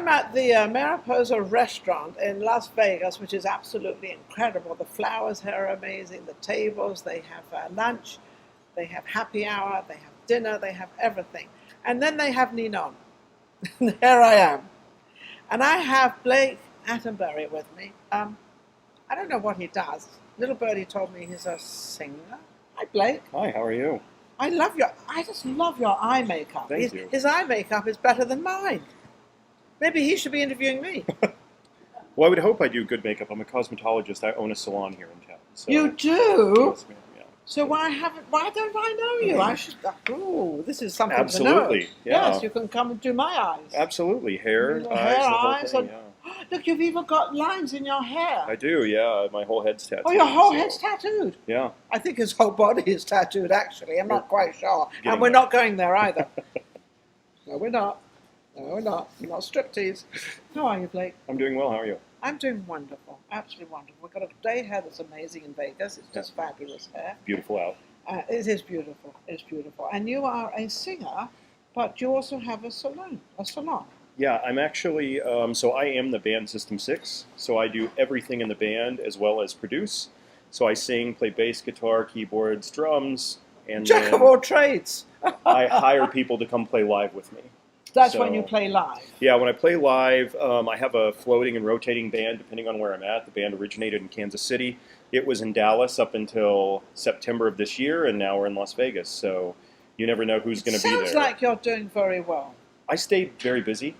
I'm at the Mariposa restaurant in Las Vegas, which is absolutely incredible. The flowers here are amazing, the tables, they have lunch, they have happy hour, they have dinner, they have everything. And then they have Ninon. And here I am. And I have Blake Attebury with me. I don't know what he does. Little birdie told me he's a singer. Hi, Blake. Hi, how are you? I just love your eye makeup. Thank you. His eye makeup is better than mine. Maybe he should be interviewing me. Well, I would hope I do good makeup. I'm a cosmetologist. I own a salon here in town. So. You do? Yes, ma'am, yeah. So why don't I know you? I should. Oh, this is something Absolutely, to know. yeah. Yes, you can come and do my eyes. Absolutely. Hair, eyes, Hair, the whole eyes, thing, and yeah. look, you've even got lines in your hair. I do, yeah. My whole head's tattooed. Oh, your whole so- head's tattooed. Yeah. I think his whole body is tattooed, actually. I'm not quite sure. Getting And we're there. not going there either. No, we're not. No, we're not. We're not striptease. How are you, Blake? I'm doing well. How are you? I'm doing wonderful. Absolutely wonderful. We've got a day here that's amazing in Vegas. It's just fabulous here. Beautiful out. It is beautiful. It's beautiful. And you are a singer, but you also have a salon. Yeah, I'm actually, so I am the band System 6. So I do everything in the band as well as produce. So I sing, play bass, guitar, keyboards, drums, and Jack then of all trades. I hire people to come play live with me. That's So- when you play live. Yeah, when I play live, I have a floating and rotating band depending on where I'm at. The band originated in Kansas City. It was in Dallas up until September of this year, and now we're in Las Vegas. So you never know who's going to be there. Sounds like you're doing very well. I stay very busy,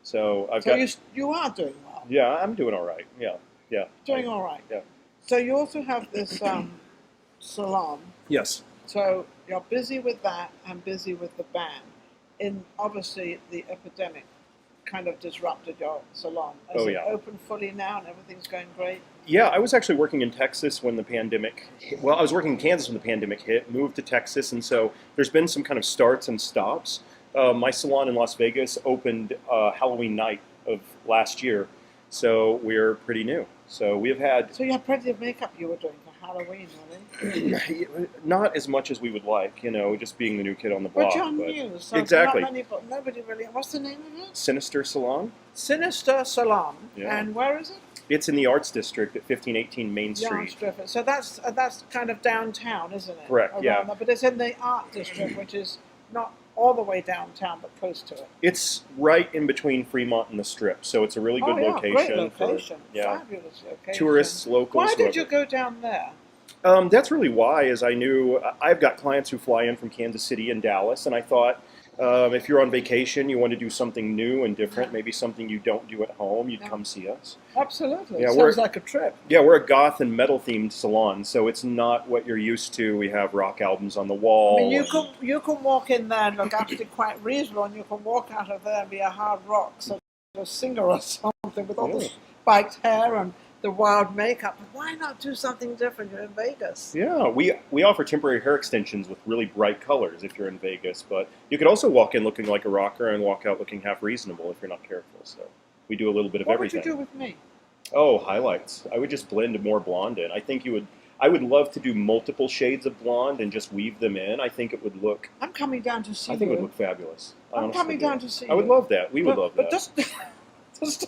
so I've So got. you are doing well. Yeah, I'm doing all right. Yeah, yeah. Doing all right. Yeah. So you also have this salon. Yes. So you're busy with that and busy with the band. And obviously the epidemic kind of disrupted your salon. Is it open fully now and everything's going great? Yeah, I was actually working in Texas when the pandemic hit. Well, I was working in Kansas when the pandemic hit, moved to Texas, and so there's been some kind of starts and stops. My salon in Las Vegas opened Halloween night of last year, so we're pretty new. So we've had... So you had plenty of makeup you were doing for Halloween, really? Not as much as we would like, just being the new kid on the block. But you're new, so exactly. not many, nobody really... What's the name of it? Sinister Salon. Sinister Salon. Yeah. And where is it? It's in the Arts District at 1518 Main Street. So that's kind of downtown, isn't it? Correct, Around yeah. there. But it's in the Art District, which is not all the way downtown, but close to it. It's right in between Fremont and the Strip, so it's a really good location. Great location. For, yeah, fabulous location. tourists, locals. Why did you go down there? That's really why, is I knew I've got clients who fly in from Kansas City and Dallas, and I thought if you're on vacation, you want to do something new and different, maybe something you don't do at home, you'd come see us. Absolutely. Yeah, Sounds like a trip. Yeah, we're a goth and metal themed salon, so it's not what you're used to. We have rock albums on the wall. I mean, you can walk in there and look actually quite reasonable, and you can walk out of there and be a hard rock sort of singer or something with all the spiked hair and the wild makeup. But why not do something different? You're in Vegas. Yeah, we offer temporary hair extensions with really bright colors if you're in Vegas, but you could also walk in looking like a rocker and walk out looking half reasonable if you're not careful. So we do a little bit of everything. What would you do with me? Oh, highlights. I would just blend more blonde in. I think you would. I would love to do multiple shades of blonde and just weave them in. I think it would look. I'm coming down to see you. I think it would look fabulous. I'm coming down to see you. I would love that. We would love that. But just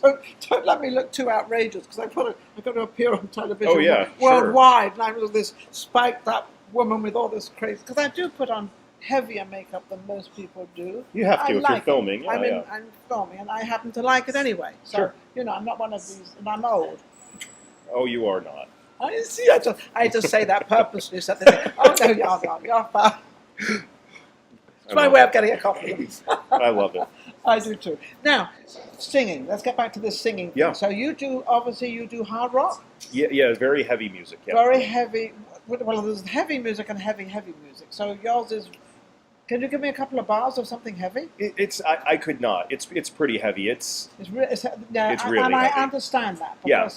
don't let me look too outrageous, because I've got to appear on television worldwide, and I'm this spiked up woman with all this crazy. Because I do put on heavier makeup than most people do. You have to if you're filming. Yeah, I'm filming, and I happen to like it anyway. So I'm not one of these, and I'm old. Oh, you are not. I see. I just say that purposely, so they think, oh no, you're not. You're fine. It's my way of getting a compliment. I love it. I do too. Now, singing. Let's get back to this singing thing. Yeah. So you do hard rock? Yeah, very heavy music. Yeah. Very heavy. Well, there's heavy music and heavy music. So yours is. Can you give me a couple of bars of something heavy? I could not. It's pretty heavy. It's really and I heavy. understand that. Yeah.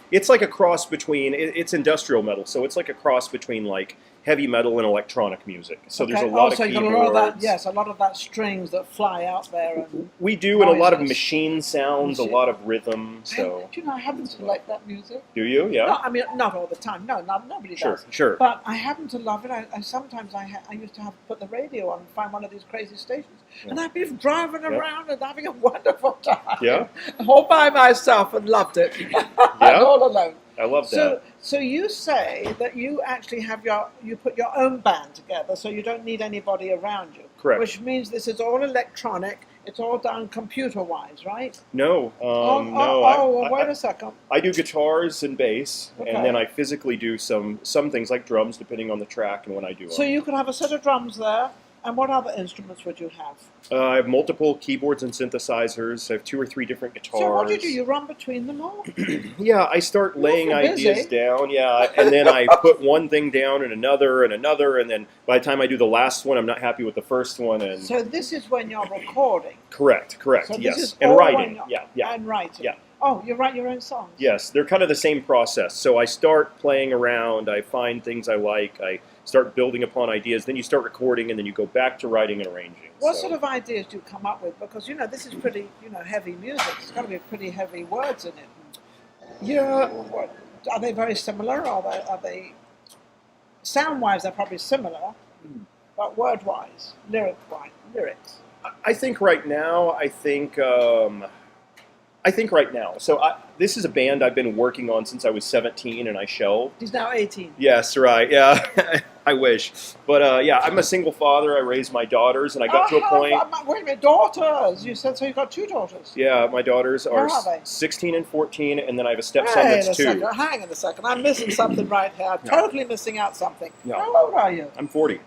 It's like a cross between. It's industrial metal, so it's like a cross between like heavy metal and electronic music. So Okay. there's a lot also, of you got keyboards. a lot of that. Yes, a lot of that strings that fly out there. And We do, and a lot of noises. machine sounds, a lot of rhythm. So Do you know, I happen to like that music. do you? Yeah. No, I mean, not all the time. No, nobody Sure. does. Sure. But I happen to love it. I sometimes I used to have to put the radio on and find one of these crazy stations, and I'd be driving around and having a wonderful time. Yeah. All by myself and loved it. Yeah. All alone. I love that. So you say that you actually have you put your own band together, so you don't need anybody around you. Correct. Which means this is all electronic. It's all done computer-wise, right? No. No. Well, wait a second. I do guitars and bass, Okay. and then I physically do some things like drums, depending on the track and when I do them. So you could have a set of drums there, and what other instruments would you have? I have multiple keyboards and synthesizers. I have 2 or 3 different guitars. So what do? You run between them all? Yeah, I start laying awful busy. ideas down. Yeah, and then I put one thing down and another, and then by the time I do the last one, I'm not happy with the first one. And So this is when you're recording. correct. So this Yes, is and all when writing. you're- Yeah. And writing. Yeah. Oh, you write your own songs. Yes, they're kind of the same process. So I start playing around, I find things I like, I start building upon ideas, then you start recording, and then you go back to writing and arranging. What So- sort of ideas do you come up with? Because this is pretty heavy music. It's got to be pretty heavy words in it. Yeah, What, are they very similar? Are they sound-wise? They're probably similar, but word-wise, lyrics. I think right now, right now. So this is a band I've been working on since I was 17, and I shelved. He's now 18. Yes, right. Yeah, I wish. But yeah, I'm a single father. I raised my daughters, and I got to a point. Wait a minute, daughters. You said so. You got 2 daughters. Yeah, my daughters are Where are they? 16 and 14, and then I have a stepson that's 2. Hang on a second. I'm missing something right here. I'm Yeah. totally missing out something. Yeah. How old are you? I'm 40.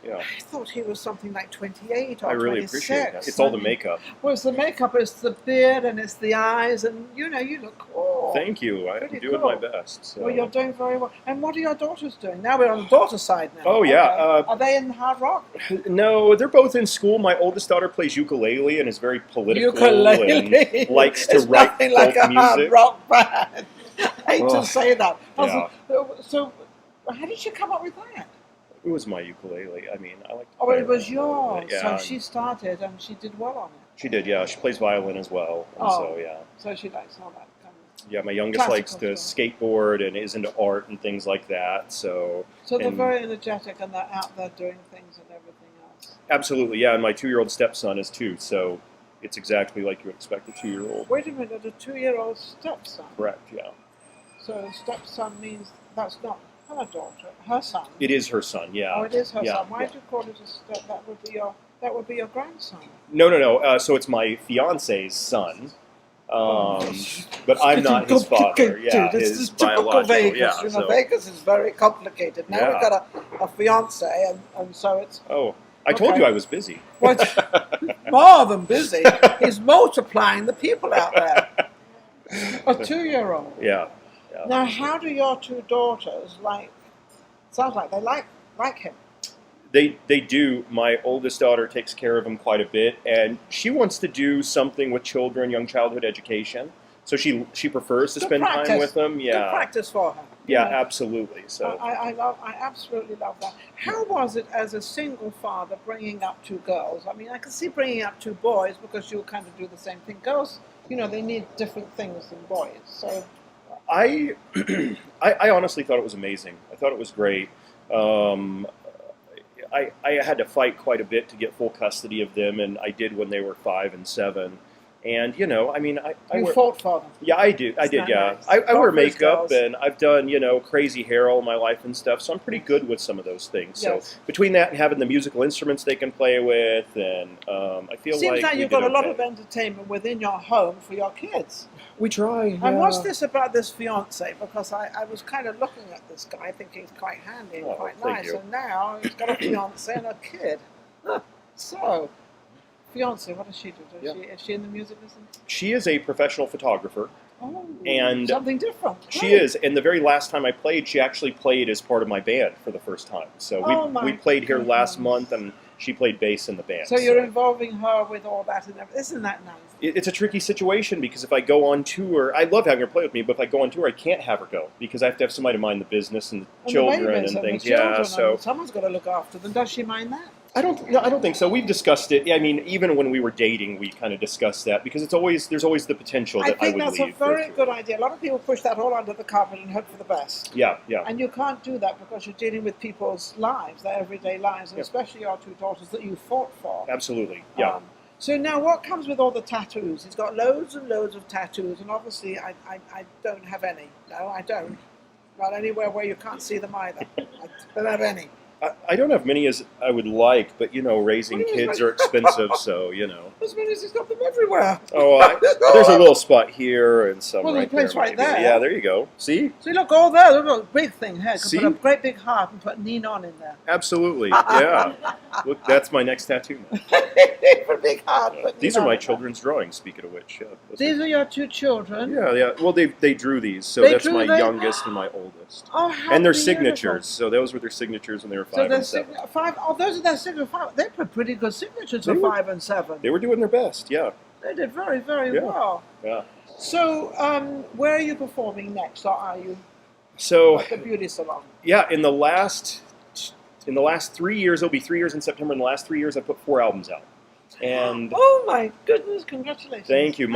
Yeah, I thought he was something like 28 or I really 26. appreciate that. It's all the makeup. Well, it's the makeup, it's the beard, and it's the eyes, and you look cool. Thank you. I'm Pretty doing cool. my best. So. Well, you're doing very well. And what are your daughters doing? Now we're on the daughter side now. Oh, yeah, Okay. Are they in hard rock? No, they're both in school. My oldest daughter plays ukulele and is very political Ukulele. and likes to It's write nothing folk like a music. hard rock band. I hate to Ugh. say that. Yeah. So, how did you come up with that? It was my ukulele. I mean, I like to Oh, play it was around a little yours. bit. Yeah, So she started and she did well on it. she did, yeah. She plays violin as well. And Oh. so, yeah. So she likes all that kind of. Yeah, my youngest likes to Classical skateboard and is into art and things like that. So, So they're and- very energetic and they're out there doing things and everything else. absolutely, yeah. And my 2-year-old stepson is 2, so it's exactly like you would expect a 2-year-old. Wait a minute, a 2-year-old stepson. Correct, yeah. So stepson means that's not her daughter, her son. It is her son, yeah. Oh, it is her Yeah, son. Why yeah. do you call it a step? That would be your grandson. No. So it's my fiance's son. But I'm not his father. Yeah, this his is typical biological. Vegas. Yeah, You know, Vegas is very complicated. Now Yeah. we've got a fiance, and so it's Oh, I told Okay. you I was busy. well, it's more than busy. He's multiplying the people out there. A 2-year-old. Yeah. Now, how do your 2 daughters like? Sounds like they like him. They do. My oldest daughter takes care of him quite a bit, and she wants to do something with children, young childhood education. So she prefers to Good spend practice. time with them. Good Yeah. practice for her. Yeah, You know, absolutely. So I absolutely love that. How was it as a single father bringing up 2 girls? I mean, I can see bringing up 2 boys because you'll kind of do the same thing. Girls, they need different things than boys. So I honestly thought it was amazing. I thought it was great. I had to fight quite a bit to get full custody of them, and I did when they were 5 and 7. And I mean, I you wear, fought for them. yeah, I did, It's not yeah. nice. I wear Both those makeup, girls. and I've done crazy hair all my life and stuff, so I'm pretty good with some of those things. Yes. So between that and having the musical instruments they can play with, and I feel Seems like we you've got did a lot okay. of entertainment within your home for your kids. We try. And what's this about this fiance? Because I was kind of looking at this guy, thinking he's quite handy and Oh, quite thank nice, you. and now he's got a fiance and a kid. So, fiance, what does she do? Is she in the music business? She is a professional photographer. Oh, And something different. She Great. is, and the very last time I played, she actually played as part of my band for the first time. So Oh my we played here last goodness. month, and She played bass in the band. So you're involving her with all that and everything. Isn't that nice? It's a tricky situation because if I go on tour, I love having her play with me, but if I go on tour, I can't have her go because I have to have somebody to mind the business and the children babies and things. The children, yeah, so someone's got to look after them. Does she mind that? I don't think so. We've discussed it. I mean, even when we were dating, we kind of discussed that because there's always the potential that I would leave. I think that's a very good idea. A lot of people push that all under the carpet and hope for the best. Yeah, yeah. And you can't do that because you're dealing with people's lives, their everyday lives, and especially your two daughters that you fought for. Absolutely, yeah. So now what comes with all the tattoos? He's got loads and loads of tattoos, and obviously I don't have any. No, I don't. Not anywhere where you can't see them either. I don't have any. I don't have many as I would like, but raising kids are expensive, so As many as he's got them everywhere. Oh, there's a little spot here and some well, right there's a place there. right there. Yeah, there you go. See? See, look, all there. Look, a big thing here. See? Put a great big heart and put Ninon in there. Absolutely, yeah. Look, that's my next tattoo now. For a big heart. These are my children's drawings, speaking of which. These are your two children? Yeah, yeah. Well, they drew these, so that's my youngest and my oldest. Oh, how and their beautiful. signatures, so those were their signatures when they were 5 and 7. Those are their signatures. They put pretty good signatures for 5 and 7. They were doing their best, yeah. They did very, very well. Yeah. So, where are you performing next, or are you at the beauty salon? Yeah, in the last 3 years, it'll be 3 years in September. In the last 3 years, I put 4 albums out. And oh my goodness! Congratulations. Thank you.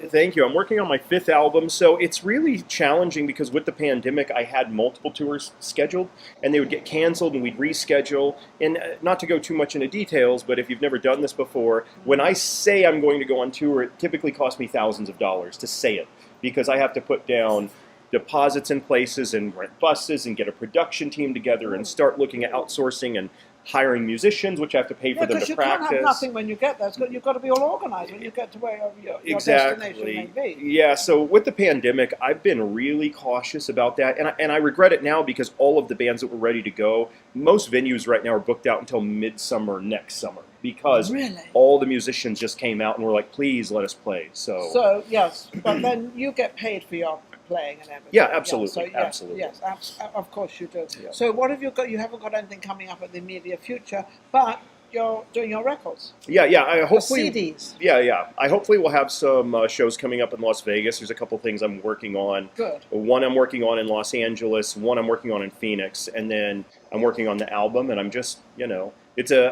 Thank you. I'm working on my 5th album, so it's really challenging because with the pandemic, I had multiple tours scheduled, and they would get canceled, and we'd reschedule. And not to go too much into details, but if you've never done this before, when I say I'm going to go on tour, it typically costs me thousands of dollars to say it because I have to put down deposits in places and rent buses and get a production team together and start looking at outsourcing and hiring musicians, which I have to pay for them to practice. Because you can't have nothing when you get there. You've got to be all organized when you get to where your destination may be. Yeah, so with the pandemic, I've been really cautious about that. And I regret it now because all of the bands that were ready to go, most venues right now are booked out until midsummer next summer because all the musicians just came out and were like, please let us play. So yes, but then you get paid for your playing and everything. Yeah, absolutely. Absolutely. Yes, of course you do. Yeah. So what have you got? You haven't got anything coming up in the immediate future, but you're doing your records. Yeah. I hopefully CDs. Yeah. I hopefully will have some shows coming up in Las Vegas. There's a couple things I'm working on. Good. One I'm working on in Los Angeles. One I'm working on in Phoenix, and then I'm working on the album. And I'm just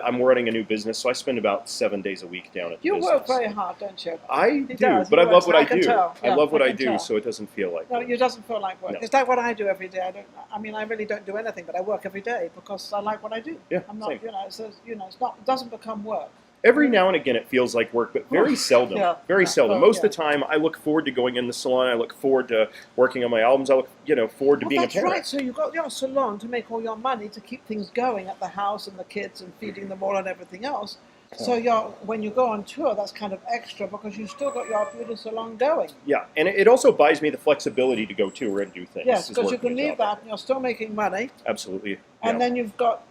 I'm running a new business, so I spend about 7 days a week down at the business. You work very hard, don't you? I do, but I love what I do. I love what I do, so it doesn't feel like work. No, it doesn't feel like work. No. It's like what I do every day. I really don't do anything, but I work every day because I like what I do. Yeah, I'm not, same. it doesn't become work. Every now and again it feels like work, but very seldom. Very seldom. Most of the time I look forward to going in the salon. I look forward to working on my albums. I look forward to being a parent. That's right. So you've got your salon to make all your money to keep things going at the house and the kids and feeding them all and everything else. So when you go on tour, that's kind of extra because you've still got your beauty salon going. Yeah, and it also buys me the flexibility to go tour and do things. Yes, because you can leave that and you're still making money. Absolutely. And then you've got...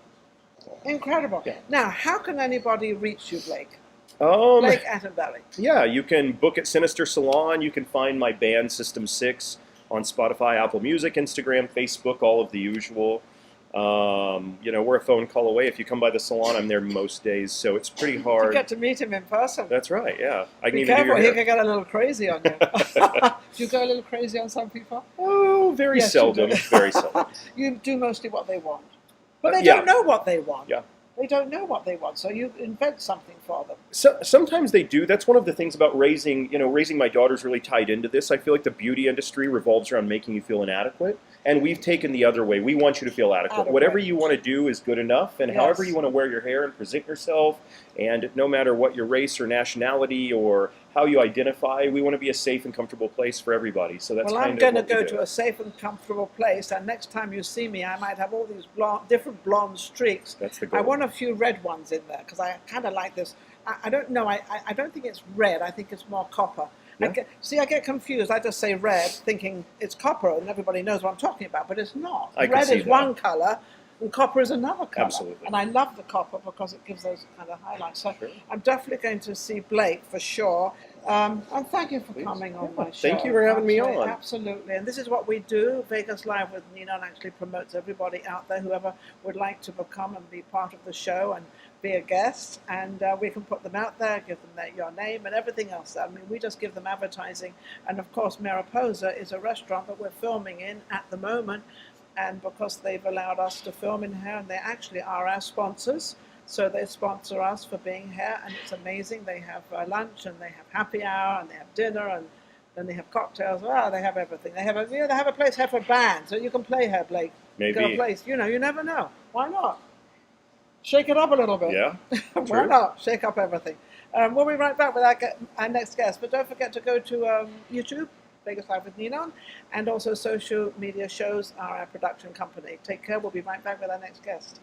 Incredible. Yeah. Now, how can anybody reach you, Blake? Blake Attebury. Yeah, you can book at Sinister Salon. You can find my band System 6 on Spotify, Apple Music, Instagram, Facebook, all of the usual. We're a phone call away. If you come by the salon, I'm there most days, so it's pretty hard. You get to meet him in person. That's right, yeah. I can Be even careful, do your hair. he can get a little crazy on you. Do you go a little crazy on some people? Oh, very seldom. Very seldom. You do mostly what they want. But they don't know what they want. Yeah. They don't know what they want, so you invent something for them. So, sometimes they do. That's one of the things about raising my daughter's really tied into this. I feel like the beauty industry revolves around making you feel inadequate, and we've taken the other way. We want you to feel adequate. Whatever you want to do is good enough, and however you want to wear your hair and present yourself, and no matter what your race or nationality or how you identify, we want to be a safe and comfortable place for everybody. So that's I'm going to go to a safe and comfortable place, and next time you see me, I might have all these different blonde streaks. That's the goal. I want a few red ones in there because I kind of like this. I don't know. I don't think it's red. I think it's more copper. Yeah. I get confused. I just say red, thinking it's copper, and everybody knows what I'm talking about, but it's not. Red is one color, and copper is another color. Absolutely. And I love the copper because it gives those kind of highlights. So I'm definitely going to see Blake for sure. And thank you for coming on my show. Thank you for having me on. Absolutely. And this is what we do. Vegas Live with Ninon actually promotes everybody out there, whoever would like to become and be part of the show and be a guest, and we can put them out there, give them your name and everything else. I mean, we just give them advertising. And of course, Mariposa is a restaurant that we're filming in at the moment, and because they've allowed us to film in here, and they actually are our sponsors, so they sponsor us for being here, and it's amazing. They have lunch, and they have happy hour, and they have dinner, and then they have cocktails. Wow, they have everything. They have a place here for bands, so you can play here, Blake. Maybe. You got a place. You never know. Why not? Shake it up a little bit. Yeah. Why True. not? Shake up everything. We'll be right back with our next guest. But don't forget to go to YouTube, Vegas Live with Ninon, and also social media shows are our production company. Take care. We'll be right back with our next guest.